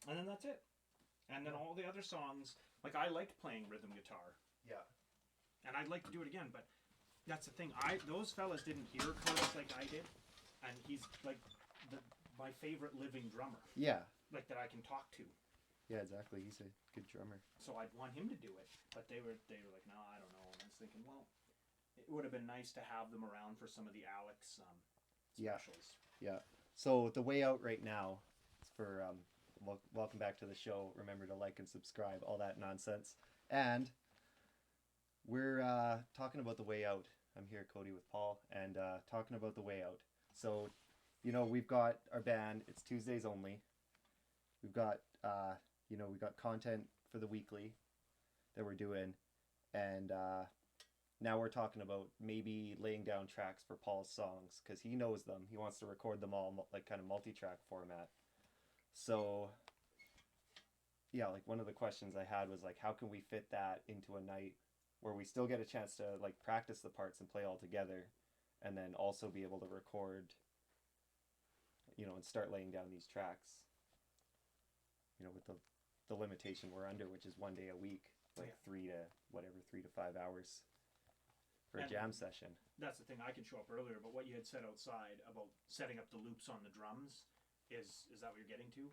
and then that's it. And then all the other songs, like I liked playing rhythm guitar, Yeah. and I'd like to do it again. But that's the thing. Those fellas didn't hear Curtis like I did, and he's like the, my favorite living drummer, Yeah. like that I can talk to. Yeah, exactly. He's a good drummer. So I'd want him to do it, but they were like, no, I don't know. And I was thinking, well, it would have been nice to have them around for some of the Alex Yeah. specials. Yeah. So the way out right now is for welcome back to the show. Remember to like and subscribe, all that nonsense. And we're talking about the way out. I'm here, Cody, with Paul, and talking about the way out. So, we've got our band. It's Tuesdays only. We've got we got content for the weekly that we're doing, and now we're talking about maybe laying down tracks for Paul's songs because he knows them. He wants to record them all like kind of multi-track format. So yeah, like one of the questions I had was like, how can we fit that into a night where we still get a chance to like practice the parts and play all together, and then also be able to record, and start laying down these tracks. With the limitation we're under, which is 1 day a week, like 3 to 5 hours for a jam session. That's the thing. I can show up earlier, but what you had said outside about setting up the loops on the drums is that what you're getting to?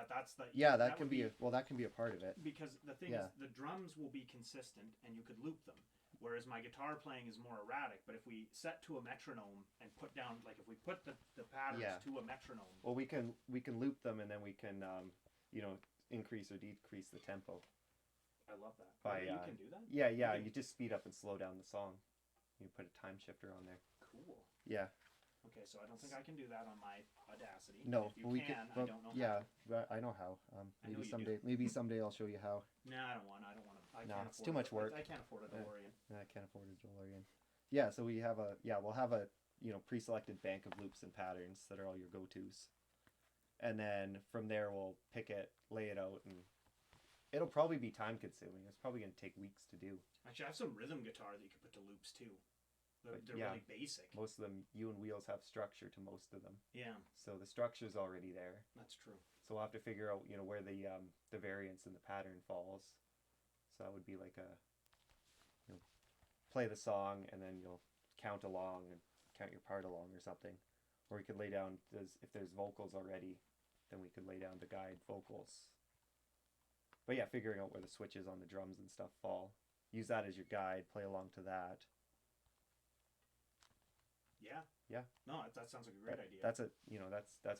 That's the that can be a part of it. Because the thing is, the drums will be consistent and you could loop them. Whereas my guitar playing is more erratic, but if we set to a metronome and put down, like if we put the patterns to a metronome. Well, we can loop them and then we can increase or decrease the tempo. I love that. You can do that? Yeah. You just speed up and slow down the song. You put a time shifter on there. Cool. Yeah. Okay, so I don't think I can do that on my Audacity. No, if you can, I don't know. Yeah, but I know how. Maybe someday I'll show you how. No, I don't want. It's too much work. I can't afford a DeLorean. I can't afford a DeLorean. Yeah, so we'll have a pre-selected bank of loops and patterns that are all your go-tos, and then from there we'll pick it, lay it out, and it'll probably be time-consuming. It's probably going to take weeks to do. Actually, I have some rhythm guitar that you can put to loops too. They're really basic. Most of them, you and Wheels have structure to most of them. Yeah. So the structure's already there. That's true. So we'll have to figure out, where the variance in the pattern falls. So that would be like play the song and then you'll count along and count your part along or something. Or we could lay down, if there's vocals already, then we could lay down the guide vocals. But yeah, figuring out where the switches on the drums and stuff fall. Use that as your guide, play along to that. Yeah. Yeah. No, that sounds like a great idea. That's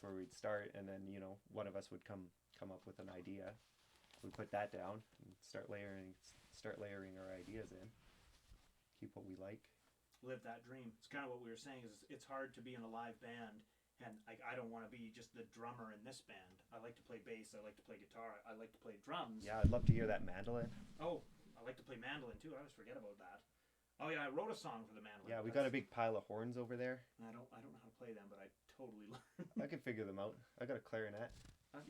where we'd start, and then one of us would come up with an idea. We put that down and start layering our ideas in. Keep what we like. Live that dream. It's kind of what we were saying. Is it's hard to be in a live band, and I don't want to be just the drummer in this band. I like to play bass. I like to play guitar. I like to play drums. Yeah, I'd love to hear that mandolin. Oh, I like to play mandolin too. I always forget about that. Oh yeah, I wrote a song for the mandolin. Yeah, we got a big pile of horns over there. I don't know how to play them, but I totally learned. I can figure them out. I got a clarinet.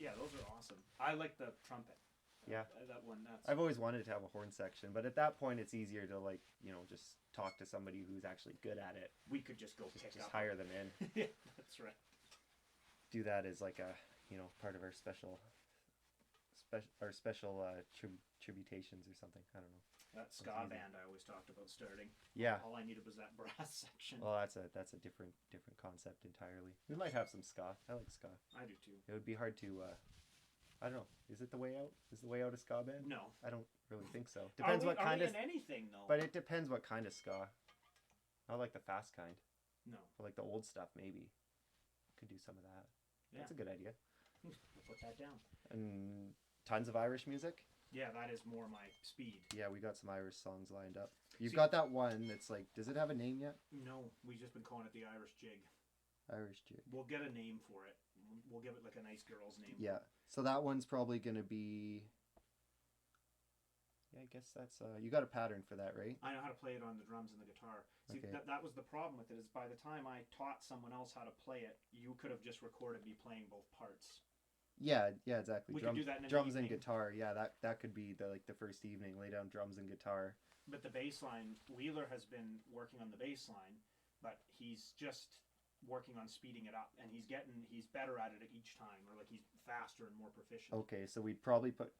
Yeah, those are awesome. I like the trumpet. Yeah. That one. I've always wanted to have a horn section, but at that point it's easier to just talk to somebody who's actually good at it. We could just go pick up. Just hire them in. Yeah, that's right. Do that as like a part of our special tributations or something. I don't know. That ska band I always talked about starting. Yeah. All I needed was that brass section. Well, that's a different concept entirely. We might have some ska. I like ska. I do too. It would be hard to. I don't know. Is it the way out? Is the way out a ska band? No. I don't really think so. Depends what kind of. In anything though. But it depends what kind of ska. I like the fast kind. No. I like the old stuff maybe. Could do some of that. Yeah. That's a good idea. We'll put that down. And tons of Irish music. Yeah, that is more my speed. Yeah, we got some Irish songs lined up. You've got that one that's like, does it have a name yet? No, we've just been calling it the Irish Jig. Irish Jig. We'll get a name for it. We'll give it like a nice girl's name. Yeah, so that one's probably going to be... Yeah, I guess that's... you got a pattern for that, right? I know how to play it on the drums and the guitar. See, okay. that was the problem with it, is by the time I taught someone else how to play it, you could have just recorded me playing both parts. Yeah, exactly. We could do that in an drums evening. and guitar. Yeah, that could be the first evening. Lay down drums and guitar. But the bass line, Wheeler has been working on the bass line, but he's just working on speeding it up, and he's better at it each time, or like he's faster and more proficient. Okay, so we'd probably put,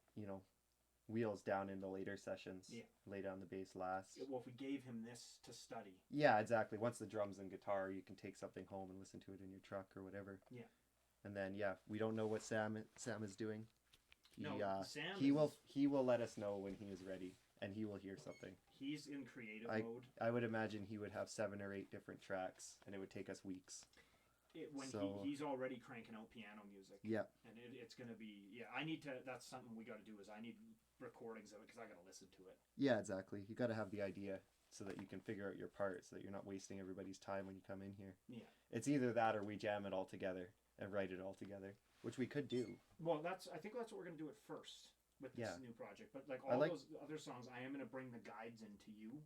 wheels down in the later sessions. Yeah. Lay down the bass last. Well, if we gave him this to study. Yeah, exactly. Once the drums and guitar, you can take something home and listen to it in your truck or whatever. Yeah. And then we don't know what Sam is doing. Sam he will let us know when he is ready, and he will hear something. He's in creative mode. I would imagine he would have 7 or 8 different tracks, and it would take us weeks. He's already cranking out piano music. Yeah. And it's going to be, I need to, that's something we got to do, is I need recordings of it, because I got to listen to it. Yeah, exactly. You got to have the idea so that you can figure out your part, so that you're not wasting everybody's time when you come in here. Yeah. It's either that or we jam it all together and write it all together, which we could do. Well, I think that's what we're going to do at first with this new project. But like those other songs, I am going to bring the guides into you,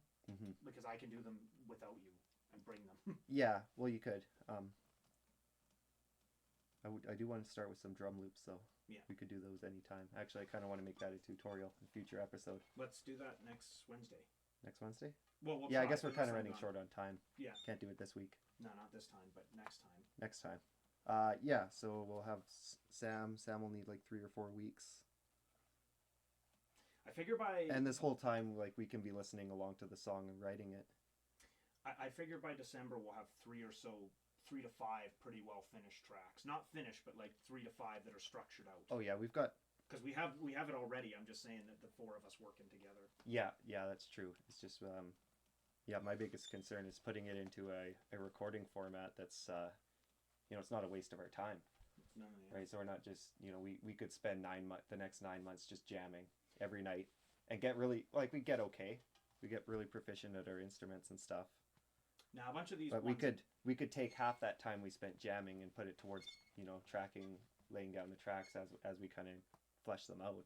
because I can do them without you and bring them. Yeah, well, you could. I do want to start with some drum loops, though. Yeah. We could do those anytime. Actually, I kind of want to make that a tutorial in a future episode. Let's do that next Wednesday. Next Wednesday? Well, I guess we're kind of running short on time. Yeah. Can't do it this week. No, not this time, but next time. Next time. So we'll have Sam. Sam will need like 3 or 4 weeks. I figure And this whole time, like, we can be listening along to the song and writing it. I figure by December we'll have 3 to 5 pretty well finished tracks. Not finished, but like 3 to 5 that are structured out. Oh yeah, we've got. Because we have it already. I'm just saying that the 4 of us working together. Yeah, that's true. It's just my biggest concern is putting it into a recording format that's it's not a waste of our time. No, yeah. Right, so we're not just we could spend the next 9 months just jamming every night and get really we get really proficient at our instruments and stuff. Now a bunch of these, but we could take half that time we spent jamming and put it towards tracking, laying down the tracks as we kind of flesh them out.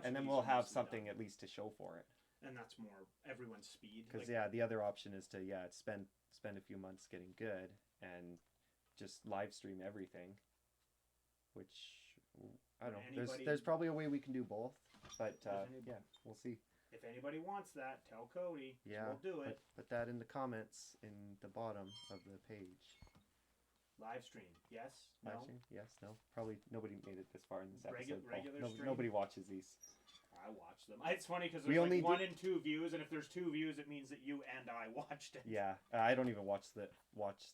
And then we'll have something at least to show for it. And that's more everyone's speed. Because the other option is to spend a few months getting good and just live stream everything, which I don't know. There's probably a way we can do both, but we'll see. If anybody wants that, tell Cody. Yeah, we'll do it. Put that in the comments in the bottom of the page. Live stream, yes? No? Live stream? Yes, no? Probably nobody made it this far in this episode. Regular stream? Nobody watches these. I watch them. It's funny because there's 1 and 2 views, and if there's 2 views, it means that you and I watched it. Yeah, I don't even watch the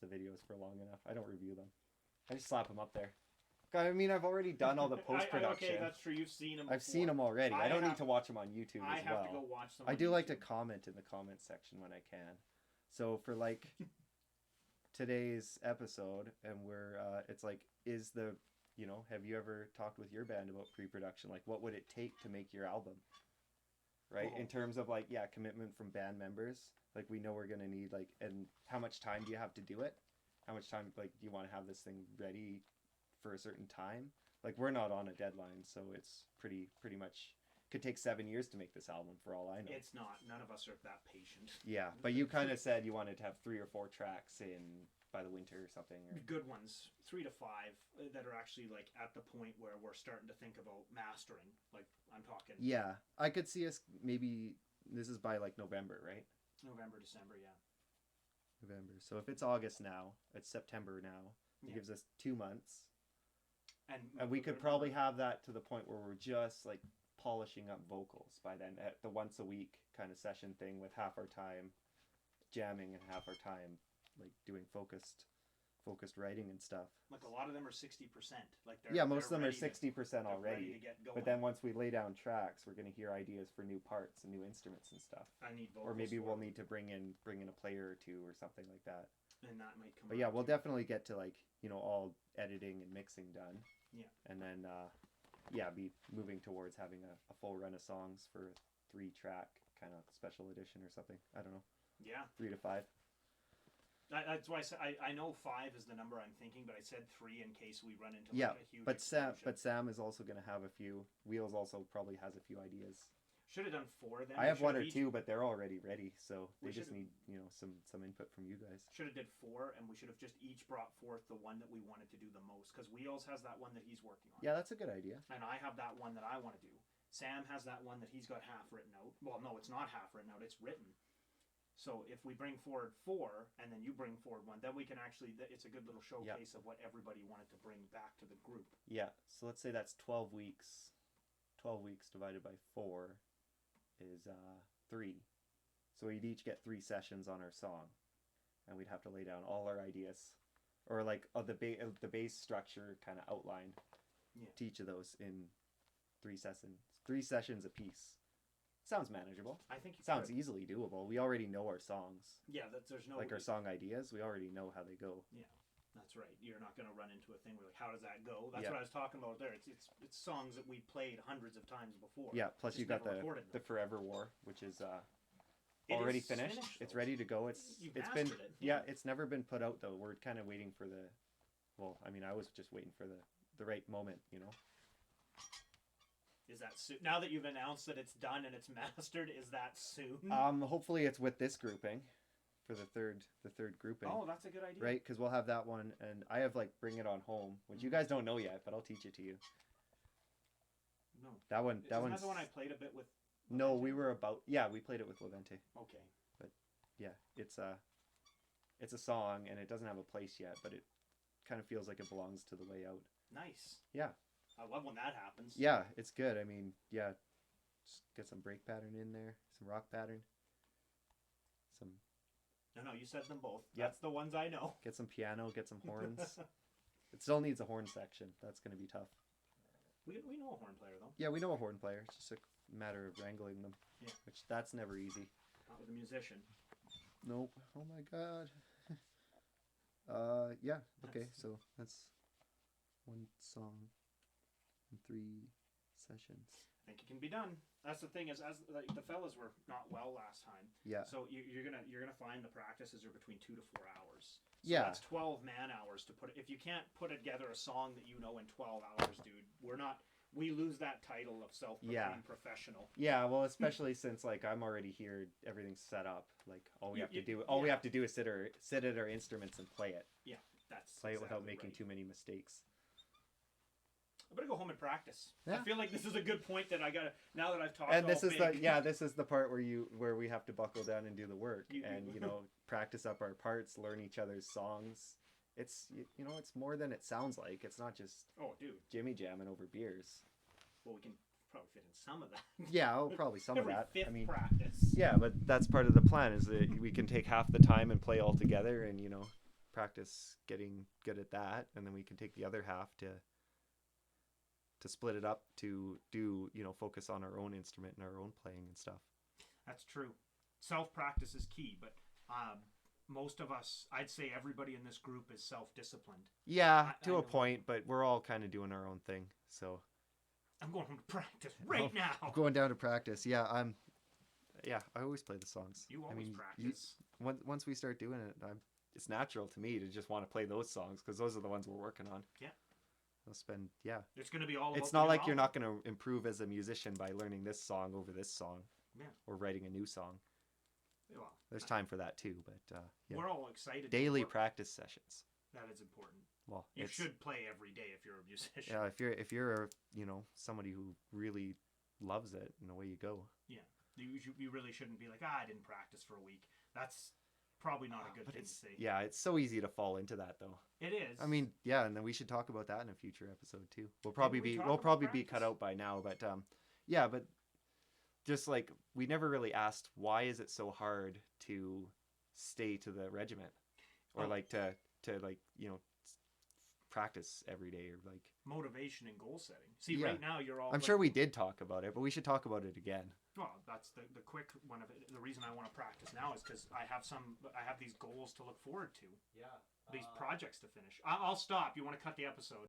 videos for long enough. I don't review them. I just slap them up there. I mean, I've already done all the post-production. Okay, that's true. You've seen them before. I've seen them already. I don't need to watch them on YouTube as well. I have to go watch them I do like to comment in the comment section when I can. So for like today's episode, and it's like, have you ever talked with your band about pre-production? Like, what would it take to make your album? Right? In terms of commitment from band members. Like, we know we're going to need and how much time do you have to do it? How much time, do you want to have this thing ready for a certain time? Like, we're not on a deadline, so it's pretty much could take 7 years to make this album for all I know. It's not. None of us are that patient. Yeah, but you kind of said you wanted to have 3 or 4 tracks in by the winter or something. Good ones, 3 to 5 that are actually at the point where we're starting to think about mastering. Like, I'm talking. Yeah, I could see us maybe. This is by November, right? November, December, yeah. November. So if it's August now, it's September now. It gives us 2 months. And we could probably have that to the point where we're just polishing up vocals by then at the once a week kind of session thing, with half our time jamming and half our time doing focused writing and stuff. A lot of them are 60%. Most of them are 60% already. But then once we lay down tracks, we're going to hear ideas for new parts and new instruments and stuff. I need vocals. Or maybe we'll need to bring in a player or 2 or something like that. And that might come. But yeah, we'll definitely get to all editing and mixing done. Yeah. And then be moving towards having a full run of songs for a 3-track kind of special edition or something. I don't know. Yeah. 3 to 5. That's why I know 5 is the number I'm thinking, but I said 3 in case we run into a huge. But Sam is also going to have a few. Wheels also probably has a few ideas. Should have done 4 then. I have 1 or 2, but they're already ready, so they just need some input from you guys. Should have did 4, and we should have just each brought forth the one that we wanted to do the most, because Wheels has that one that he's working on. Yeah, that's a good idea. And I have that one that I want to do. Sam has that one that he's got half written out. Well, no, it's not half written out; it's written. So if we bring forward 4 and then you bring forward 1, then we can actually, it's a good little showcase of what everybody wanted to bring back to the group. Yeah. So let's say that's 12 weeks. 12 weeks divided by 4 is 3. So we'd each get 3 sessions on our song, and we'd have to lay down all our ideas, or like the base structure kind of outlined to each of those in 3 sessions. 3 sessions apiece. Sounds manageable. I think it sounds easily doable. We already know our songs. Yeah, there's no like our song ideas. We already know how they go. Yeah, that's right. You're not going to run into a thing where like, how does that go? That's what I was talking about there. It's songs that we played hundreds of times before. Yeah. Plus you got the Forever War, which is already finished. It's ready to go. It's been it's never been put out though. We're kind of waiting for the. Well, I mean, I was just waiting for the right moment, you know. Is that soon? Now that you've announced that it's done and it's mastered, is that soon? Hopefully it's with this grouping, for the third grouping. Oh, that's a good idea. Right, because we'll have that one, and I have like Bring It On Home, which you guys don't know yet, but I'll teach it to you. No. That one. Isn't that the one I played a bit with? No, we played it with Levente. Okay. But yeah, it's a song, and it doesn't have a place yet, but it kind of feels like it belongs to the Way Out. Nice. Yeah. I love when that happens. Yeah, it's good. I mean, yeah, just get some break pattern in there, some rock pattern, some. No, you said them both. Yep. That's the ones I know. Get some piano, get some horns. It still needs a horn section. That's going to be tough. We know a horn player though. Yeah, we know a horn player. It's just a matter of wrangling them. Yeah. Which that's never easy. Not with a musician. Nope. Oh my god. Yeah. Okay, so that's 1 song. 3 sessions. I think it can be done. That's the thing is, as like, the fellas were not well last time. Yeah. So you're gonna find the practices are between 2 to 4 hours. So yeah. That's 12 man hours to put it. If you can't put together a song that you know in 12 hours, dude, we lose that title of self-proclaimed professional. Yeah. Well, especially since like I'm already here, everything's set up. Like all we have to do is sit at our instruments and play it. Yeah. That's play it without making too many mistakes. I better go home and practice. Yeah. I feel like this is a good point that I gotta now that I've talked. And this is the part where we have to buckle down and do the work and practice up our parts, learn each other's songs. It's it's more than it sounds like. It's not just Jimmy jamming over beers. Well, we can probably fit in some of that. Yeah, probably some of that. I mean, practice. Yeah, but that's part of the plan is that we can take half the time and play all together and practice getting good at that, and then we can take the other half to split it up to do, focus on our own instrument and our own playing and stuff. That's true. Self-practice is key, but most of us, I'd say everybody in this group is self-disciplined. Yeah, to a point, but we're all kind of doing our own thing, so. I'm going home to practice right now. I'm going down to practice. Yeah, I always play the songs. You always practice. Once we start doing it, it's natural to me to just want to play those songs because those are the ones we're working on. Yeah. It's going to be all about it's not like you're not going to improve as a musician by learning this song over this song. Yeah. Or writing a new song. Well, there's time for that too, but we're all excited. Daily practice sessions. That is important. Well, you should play every day if you're a musician. Yeah, if you're somebody who really loves it, and away you go. Yeah. You really shouldn't be like, I didn't practice for a week. That's probably not a good thing to say. Yeah, it's so easy to fall into that though. It is. I mean, yeah, and then we should talk about that in a future episode too. We'll probably be cut out by now, but but just like we never really asked why is it so hard to stay to the regiment or like to practice every day or like motivation and goal setting. See, right now you're all. I'm sure we did talk about it, but we should talk about it again. Well, that's the quick one of it. The reason I want to practice now is because I have these goals to look forward to. Yeah. These projects to finish. I'll stop. You want to cut the episode?